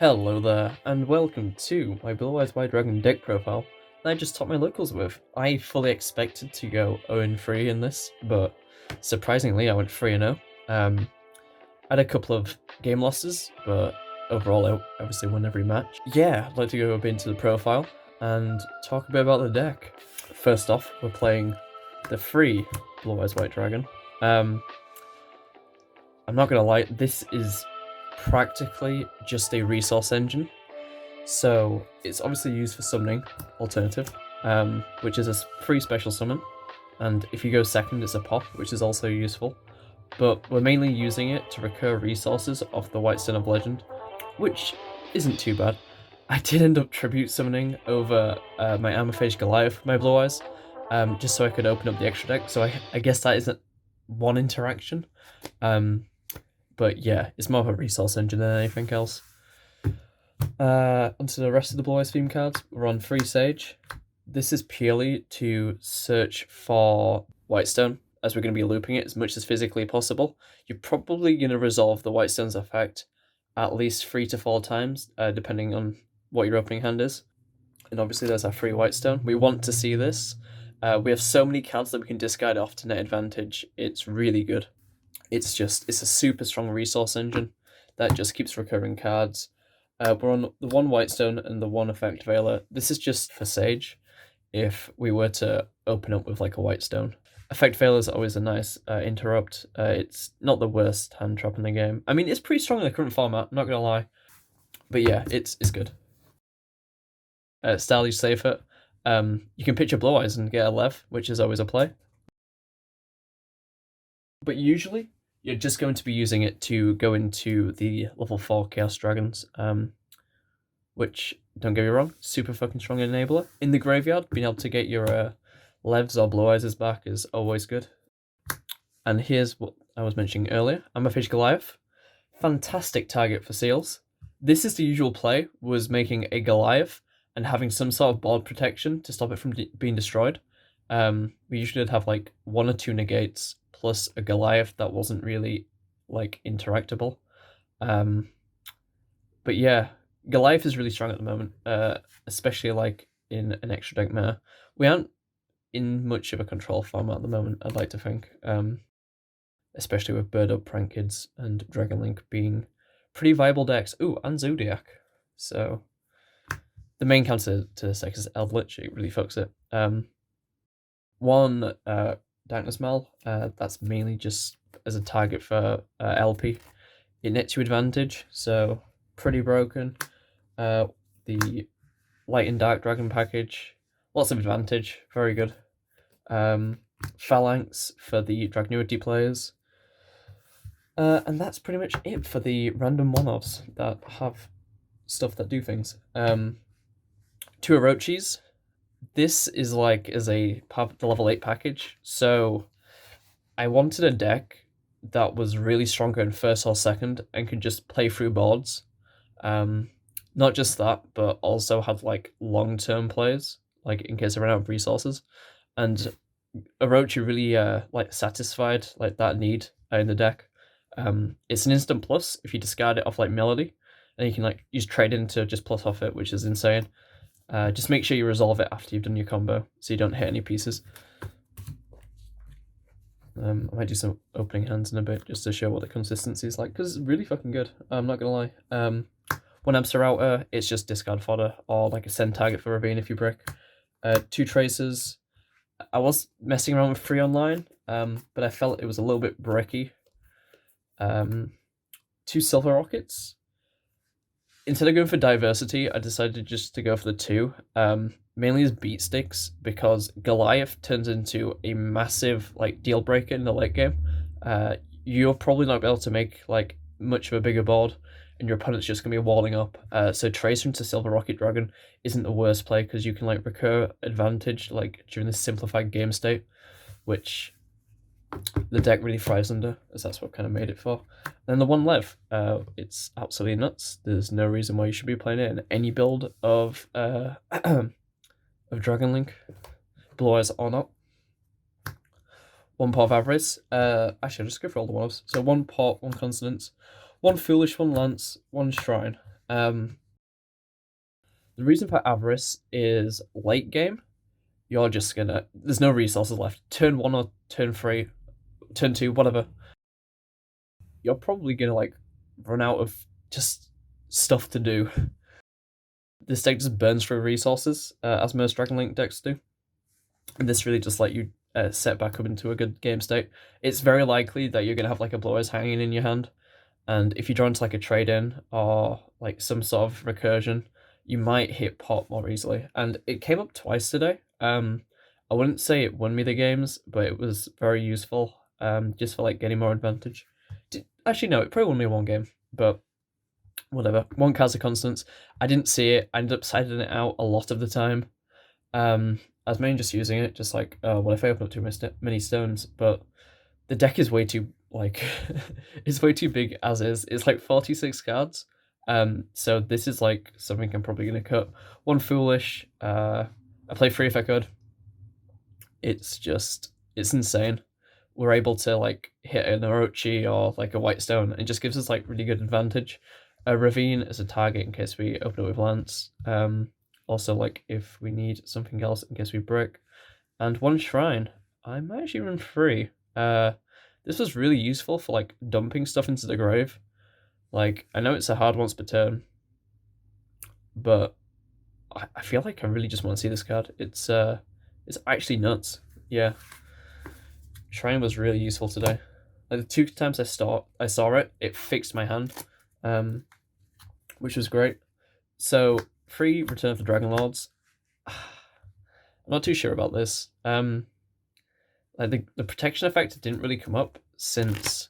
Hello there, and welcome to my Blue Eyes White Dragon deck profile that I just topped my locals with. I fully expected to go 0-3 in this, but surprisingly I went 3-0. I had a couple of game losses, but overall I obviously won every match. Yeah, I'd like to go a bit into the profile and talk a bit about the deck. First off, we're playing the free Blue Eyes White Dragon. I'm not gonna lie, this is practically just a resource engine. So it's obviously used for summoning alternative, which is a free special summon. And if you go second, it's a pop, which is also useful. But we're mainly using it to recur resources off the White Stone of Legend, which isn't too bad. I did end up tribute summoning over my Amethyst Goliath, my Blue Eyes, just so I could open up the extra deck. So I guess that isn't one interaction. But yeah, it's more of a resource engine than anything else. Onto the rest of the Blue Eyes theme cards. We're on Free Sage. This is purely to search for Whitestone, as we're going to be looping it as much as physically possible. You're probably going to resolve the Whitestone's effect at least 3 to 4 times, depending on what your opening hand is. And obviously there's our free Whitestone. We want to see this. We have so many cards that we can discard off to net advantage. It's really good. It's a super strong resource engine that just keeps recurring cards. We're on the one Whitestone and the one Effect Veiler. This is just for Sage if we were to open up with like a Whitestone. Effect Veiler is always a nice interrupt. It's not the worst hand trap in the game. I mean, it's pretty strong in the current format, not gonna lie. But yeah, it's good. Style you safe it. You can pitch your Blue Eyes and get a Lev, which is always a play. But usually, you're just going to be using it to go into the level 4 Chaos Dragons, which, don't get me wrong, super fucking strong enabler. In the graveyard, being able to get your Levs or Blue Eyes back is always good. And here's what I was mentioning earlier. Amethyst Goliath. Fantastic target for seals. This is the usual play, was making a Goliath and having some sort of board protection to stop it from being destroyed. We usually would have like 1 or 2 negates plus a Goliath that wasn't really like interactable. But yeah, Goliath is really strong at the moment, especially like in an extra deck meta. We aren't in much of a control format at the moment, I'd like to think. Especially with Bird Up, Prank Kids, and Dragon Link being pretty viable decks. Ooh, and Zodiac. So the main counter to this deck is Eldritch. It really fucks it. One Darkness Mal, that's mainly just as a target for LP. It nets you advantage, so pretty broken. The Light and Dark Dragon package, lots of advantage, very good. Phalanx for the Dragnuity players. And that's pretty much it for the random one-offs that have stuff that do things. 2 Orochis. This is like as a part of the level 8 package, so I wanted a deck that was really stronger in first or second and could just play through boards. Not just that, but also have like long-term plays, like in case I ran out of resources. And Orochi really like satisfied like that need in the deck. It's an instant plus if you discard it off like Melody, and you can like use trade in to just plus off it, which is insane. Just make sure you resolve it after you've done your combo, so you don't hit any pieces. I might do some opening hands in a bit, just to show what the consistency is like, because it's really fucking good, I'm not gonna lie. One Amster Router, it's just discard fodder, or like a send target for Ravine if you brick. 2 Tracers. I was messing around with 3 online, but I felt it was a little bit bricky. 2 Silver Rockets. Instead of going for diversity, I decided just to go for the 2, mainly as beat sticks, because Goliath turns into a massive like deal breaker in the late game. You're probably not able to make like much of a bigger board, and your opponent's just gonna be walling up. So Tracer into Silver Rocket Dragon isn't the worst play, because you can like recur advantage like during this simplified game state, which the deck really thrives under, as that's what kind of made it for. And then the 1 Lev, it's absolutely nuts. There's no reason why you should be playing it in any build of Dragon Link, Blue Eyes or not. 1 Pot of Avarice. Actually, I'll just go for all the ones. So 1 Pot, 1 Consonance, 1 Foolish, 1 Lance, 1 Shrine. The reason for Avarice is late game, you're just gonna, there's no resources left. Turn 1 or turn 3, turn 2, whatever, you're probably gonna like run out of just stuff to do. This deck just burns through resources, as most Dragon Link decks do. And this really just let you set back up into a good game state. It's very likely that you're gonna have like a Blue Eyes hanging in your hand, and if you draw into like a trade-in or like some sort of recursion, you might hit pot more easily. And it came up twice today. I wouldn't say it won me the games, but it was very useful, just for like getting more advantage. Actually, no, it probably won me one game, but whatever. One card's a constant. I didn't see it. I ended up siding it out a lot of the time. I was mainly just using it, just like, what if I open up too many stones? But the deck is way too, like, it's way too big as is. It's like 46 cards. So this is like something I'm probably going to cut. One Foolish. I play 3 if I could. It's insane. We're able to like hit an Orochi or like a White Stone, and it just gives us like really good advantage. A Ravine as a target in case we open it with Lance. Also, like if we need something else in case we break. And one Shrine. I might actually run 3. This was really useful for like dumping stuff into the grave. Like, I know it's a hard once per turn, but I feel like I really just want to see this card. It's actually nuts. Yeah. Shrine was really useful today. Like the 2 times I saw it, it fixed my hand, which was great. So 3 Return of the Dragon Lords. I'm not too sure about this. Like the protection effect didn't really come up since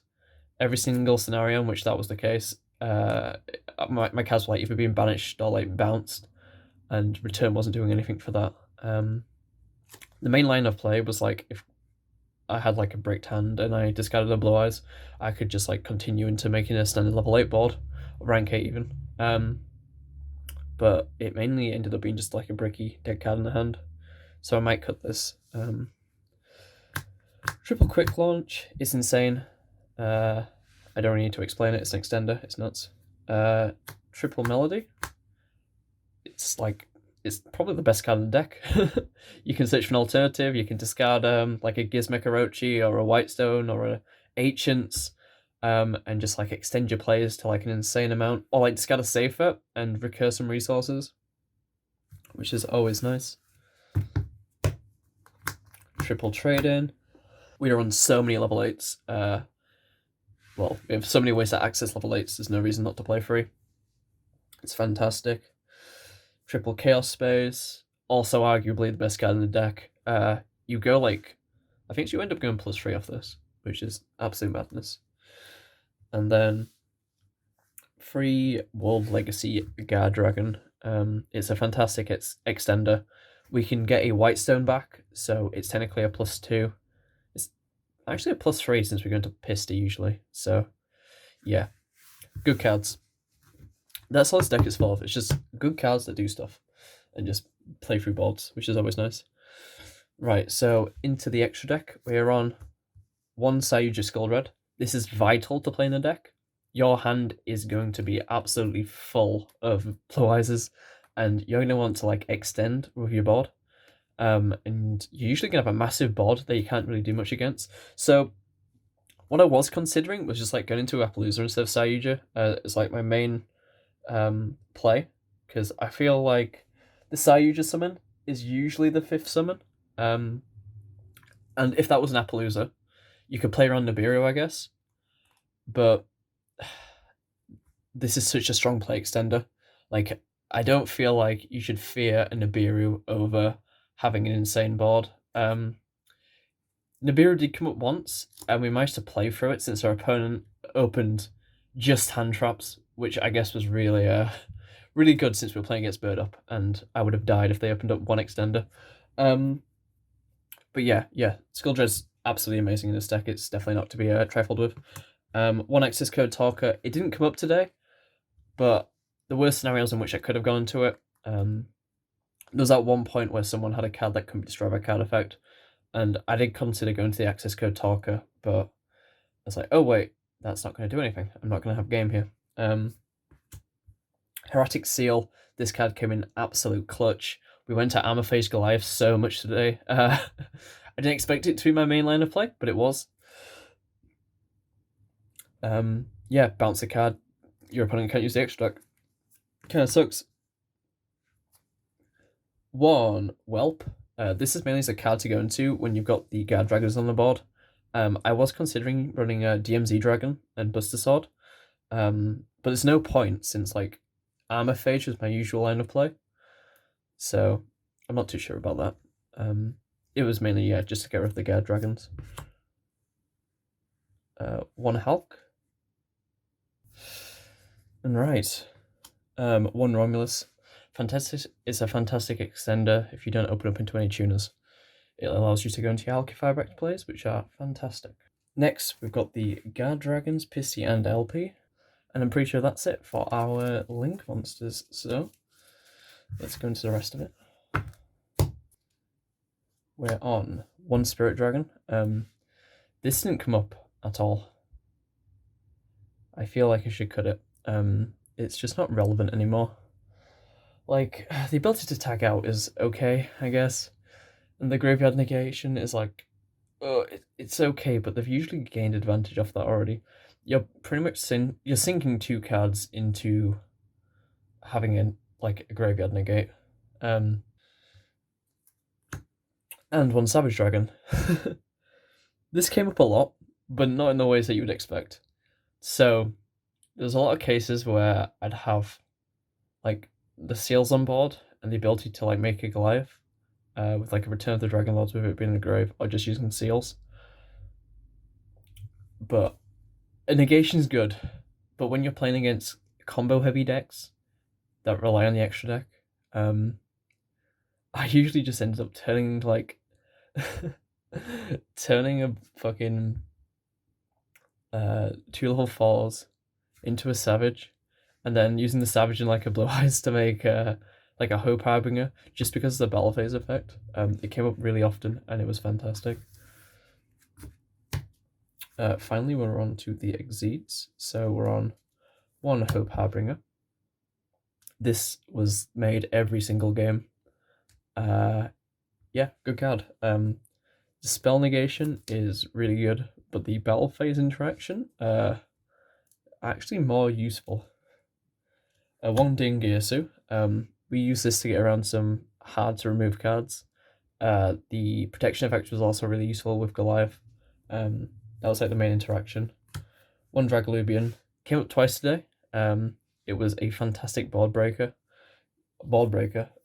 every single scenario in which that was the case. My cards were like either being banished or like bounced, and Return wasn't doing anything for that. The main line of play was like if I had like a bricked hand and I discarded a Blue Eyes, I could just like continue into making a standard level 8 board, or rank 8 even. But it mainly ended up being just like a bricky dead card in the hand. So I might cut this. Triple Quick Launch is insane. I don't really need to explain it, it's an extender, it's nuts. Triple Melody. It's probably the best card in the deck. You can search for an alternative, you can discard like a Gizmek Orochi or a Whitestone or a Ancients, and just like extend your plays to like an insane amount. Or like discard a Safer and recur some resources, which is always nice. Triple Trade-in. We are on so many level 8s. Well, we have so many ways to access level 8s, there's no reason not to play 3. It's fantastic. Triple Chaos Space, also arguably the best card in the deck. You go like, I think you end up going +3 off this, which is absolute madness. And then 3 World Legacy Guard Dragon. It's a fantastic extender. We can get a Whitestone back, so it's technically a +2. It's actually a +3 since we're going to Pista usually. So yeah, good cards. That's all this deck is full of. It's just good cards that do stuff and just play through boards, which is always nice. Right, so into the extra deck, we're on 1 Sayuja Skull Red. This is vital to play in the deck. Your hand is going to be absolutely full of Blue Eyes, and you're going to want to like extend with your board. And you're usually going to have a massive board that you can't really do much against. So what I was considering was just like going into Appaloosa instead of Sayuja as like my main play, because I feel like the Sayuja summon is usually the 5th summon, and if that was an Appaloosa, you could play around Nibiru, I guess, but this is such a strong play extender. Like, I don't feel like you should fear a Nibiru over having an insane board. Nibiru did come up once, and we managed to play through it since our opponent opened just hand traps, which I guess was really really good since we were playing against Bird Up, and I would have died if they opened up one extender. But yeah, Skull Dread's absolutely amazing in this deck. It's definitely not to be trifled with. 1 access code Talker. It didn't come up today, but there were scenarios in which I could have gone into it. There was at one point where someone had a card that couldn't be destroyed by card effect, and I did consider going to the access code Talker, but I was like, oh wait, that's not going to do anything. I'm not going to have game here. Heretic Seal, this card came in absolute clutch. We went to Armor Phase Goliath so much today. I didn't expect it to be my main line of play, but it was. Yeah, bounce a card. Your opponent can't use the extra deck. Kinda sucks. 1 Whelp. This is mainly as a card to go into when you've got the Guard Dragons on the board. I was considering running a DMZ Dragon and Buster Sword, but there's no point since like Armor Phage was my usual line of play, so I'm not too sure about that. It was mainly just to get rid of the Guard Dragons. 1 Hulk. And right, 1 Romulus. Fantastic. It's a fantastic extender if you don't open up into any tuners. It allows you to go into your Alky back plays, which are fantastic. Next, we've got the Guard Dragons, Pissy, and LP. And I'm pretty sure that's it for our Link monsters. So, let's go into the rest of it. We're on 1 Spirit Dragon. This didn't come up at all. I feel like I should cut it. It's just not relevant anymore. Like, the ability to tag out is okay, I guess. And the Graveyard Negation is like, it's okay, but they've usually gained advantage off that already. You're pretty much you're sinking 2 cards into having a Graveyard Negate. And 1 Savage Dragon. This came up a lot, but not in the ways that you would expect. So, there's a lot of cases where I'd have, like, the seals on board and the ability to, like, make a Goliath with, like, a Return of the Dragon Lords with it being in the grave, or just using seals. But a negation's good, but when you're playing against combo-heavy decks that rely on the extra deck, I usually just ended up turning, like, turning a fucking 2 level 4s into a Savage, and then using the Savage in like a Blue Eyes to make like a Hope Harbinger, just because of the Battle Phase effect. It came up really often, and it was fantastic. Finally, we're on to the Exceeds. So we're on 1 Hope Harbinger. This was made every single game. Yeah, good card. The spell negation is really good, but the battle phase interaction actually more useful. 1 Dingirsu. We use this to get around some hard to remove cards. The protection effect was also really useful with Goliath. That was like the main interaction. 1 Dragalubian. Came up twice today. It was a fantastic board breaker.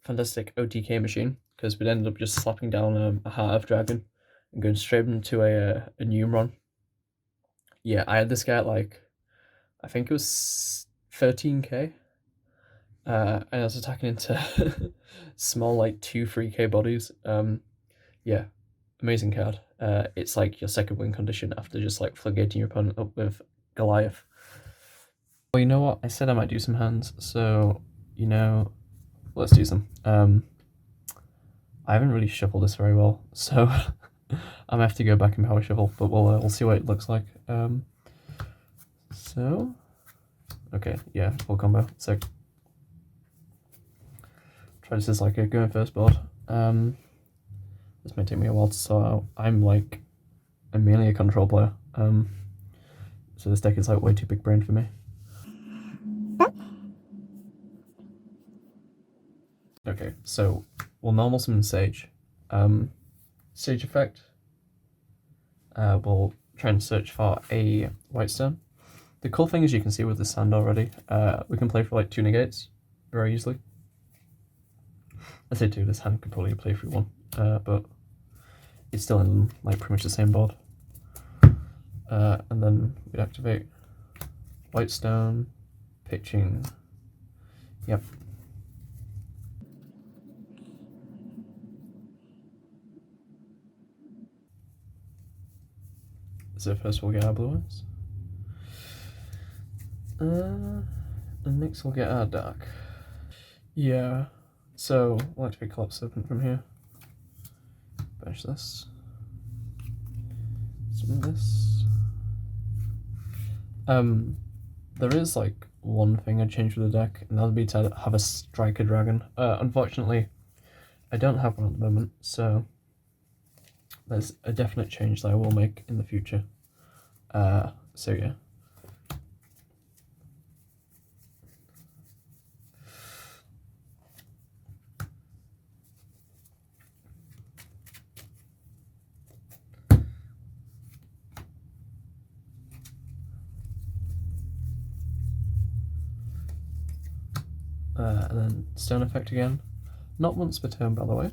Fantastic OTK machine, because we'd ended up just slapping down a Heart of Dragon and going straight into a Numeron. Yeah, I had this guy at like, I think it was 13k. And I was attacking into small like 2-3k bodies. Yeah, amazing card. It's like your second win condition after just like floodgating your opponent up with Goliath. Well, you know what? I said I might do some hands, so let's do some. I haven't really shuffled this very well, so I'm gonna have to go back and power shuffle, but we'll see what it looks like. So, okay, yeah, full combo. So, try this as like a going first board. This may take me a while to sort out. I'm mainly a control player. So this deck is like way too big brain for me. Okay, so we'll normal summon Sage. Sage effect. We'll try and search for a White Stone. The cool thing is you can see with this hand already, we can play for like 2 negates very easily. I say 2, this hand could probably play through 1, but it's still in like pretty much the same board. And then we'd activate White Stone, pitching, yep. So first we'll get our blue ones. And next we'll get our dark. Yeah, so we'll activate Collapse Serpent from here. Finish this. Summon this. There is like one thing I'd change with the deck, and that would be to have a striker dragon. Unfortunately, I don't have one at the moment, so there's a definite change that I will make in the future. So yeah. And then stone effect again. Not once per turn, by the way.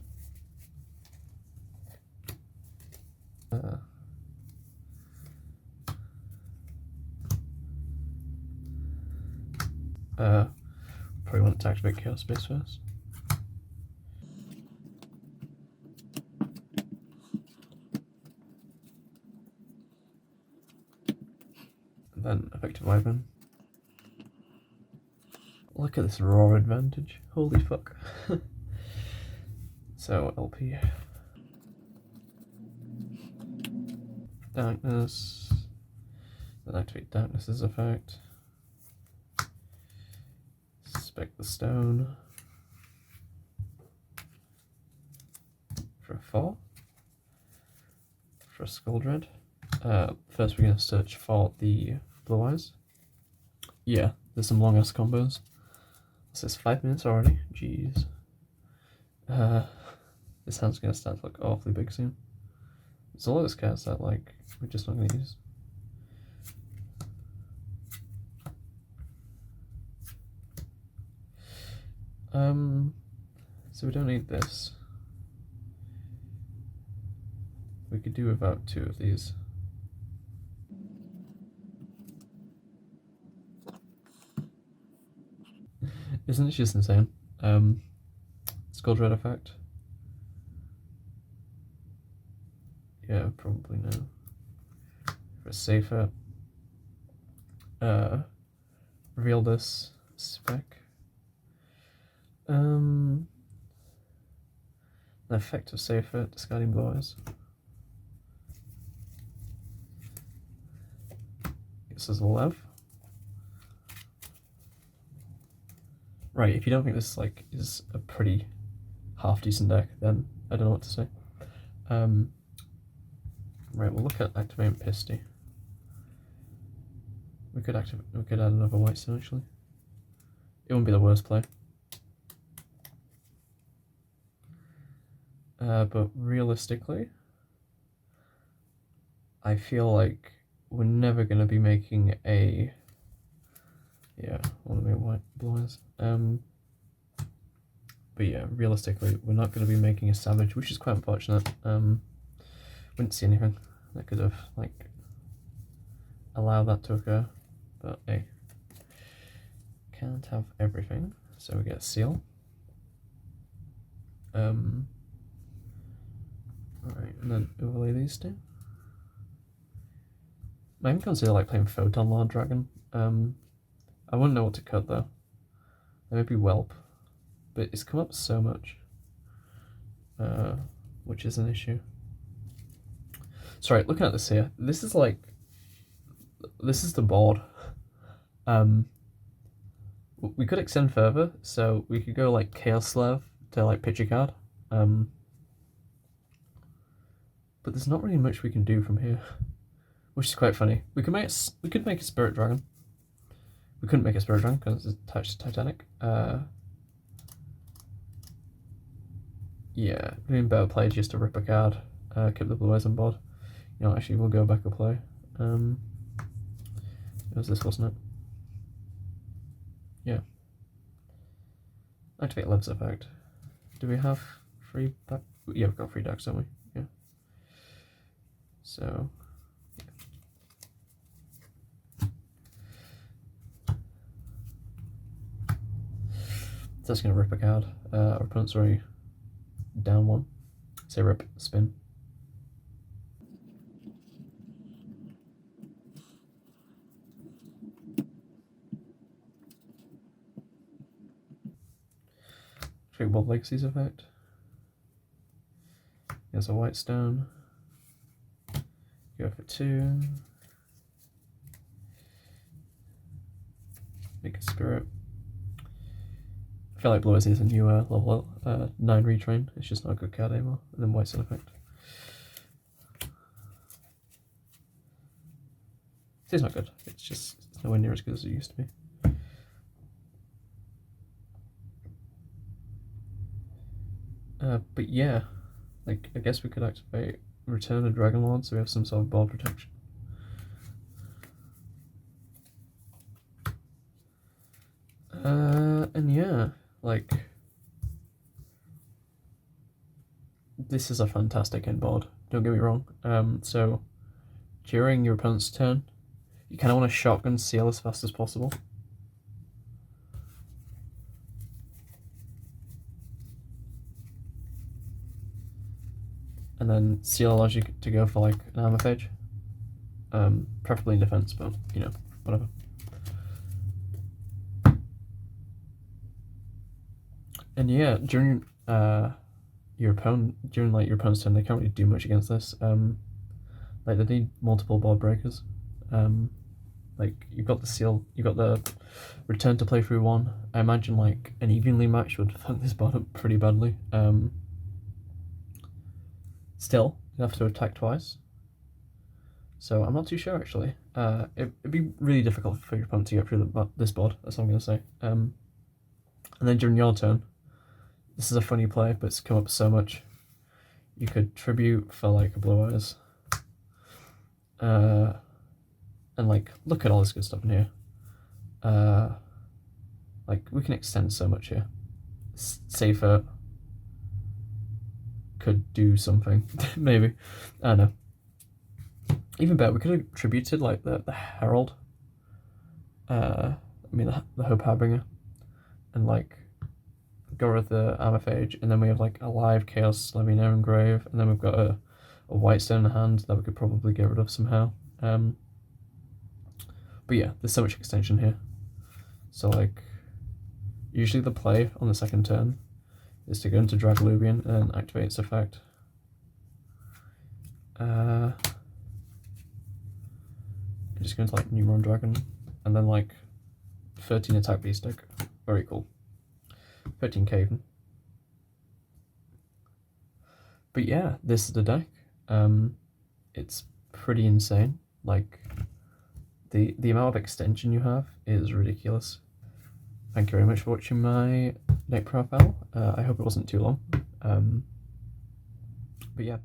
Probably want to activate Chaos Space first. And then effective Wyvern. Look at this raw advantage. Holy fuck. So LP. Darkness. Then activate Darkness's effect. Spec the stone. For a 4. For a Skull Dread. First we're going to search for the Blue Eyes. Yeah, there's some long ass combos. This is 5 minutes already. Jeez. This hand's going to start to look awfully big soon. There's a lot of cards that like we're just not going to use. So we don't need this. We could do without 2 of these. Isn't it just insane? Skull Dread effect. Yeah, probably no. For a safer. Reveal this spec. The effect of safer, discarding Blue Eyes. This is a lev. Right, if you don't think this like is a pretty half decent deck, then I don't know what to say. Right, we'll look at activating Pisty. We could add another white stone actually. It wouldn't be the worst play. But realistically, I feel like we're never going to be making a... Yeah, I want to make white Blue Eyes. But yeah, realistically, we're not going to be making a Savage, which is quite unfortunate. Wouldn't see anything that could have, like, allowed that to occur. But hey, can't have everything. So we get Seal. Alright, and then overlay these two. I can consider like playing Photon Lord Dragon. I wouldn't know what to cut though. Maybe Whelp, but it's come up so much, which is an issue. Sorry, looking at this here, this is the board. We could extend further, so we could go like Chaos Slave to like pitch a card. But there's not really much we can do from here, which is quite funny. We could make a Spirit Dragon. We couldn't make a Spirit Dragon because it's attached to Titanic. Yeah, doing better play just to rip a card, keep the Blue Eyes on board. You know, actually, we'll go back a play. It was this, wasn't it? Yeah. Activate Lev's effect. Do we have free back? Yeah, we've got free decks, don't we? Yeah. So. That's going to rip a card. Our opponent's already down 1. Say rip, spin. Trick Bob Legacy's effect. Here's a white stone. Go for 2. make a spirit. I feel like Blue Eyes is a new level 9 retrain. It's just not a good card anymore. And then White Sun Effect. It's not good. It's just nowhere near as good as it used to be. But yeah, like I guess we could activate Return of Dragon Lord, so we have some sort of board protection. And yeah, like this is a fantastic end board. Don't get me wrong. So during your opponent's turn, you kind of want to shotgun seal as fast as possible. And then seal allows you to go for like an armor phage. Preferably in defense, but you know, whatever. And yeah, during your opponent's turn, they can't really do much against this. Like they need multiple board breakers. Like you've got the seal, you've got the return to play through one. I imagine like an evenly match would fuck this board up pretty badly. Still, you have to attack twice. So I'm not too sure actually. It'd be really difficult for your opponent to get through this board. That's all I'm gonna say. And then during your turn, this is a funny play, but it's come up so much. You could tribute for like a Blue Eyes. And like, look at all this good stuff in here. Like, we can extend so much here. Safer could do something, maybe. I don't know. Even better, we could have tributed like the Herald. I mean the Hope Harbinger, and like go with the Armor Phage, and then we have like a live Chaos Levinair and Grave, and then we've got a White Stone in hand that we could probably get rid of somehow. But yeah, there's so much extension here. So like, usually the play on the second turn is to go into Dragalubian and activate its effect. Just go into like Numeron Dragon, and then like 13 attack beast deck. Very cool. 13 Caven. But yeah, this is the deck. It's pretty insane. Like the amount of extension you have is ridiculous. Thank you very much for watching my deck profile. I hope it wasn't too long. But yeah.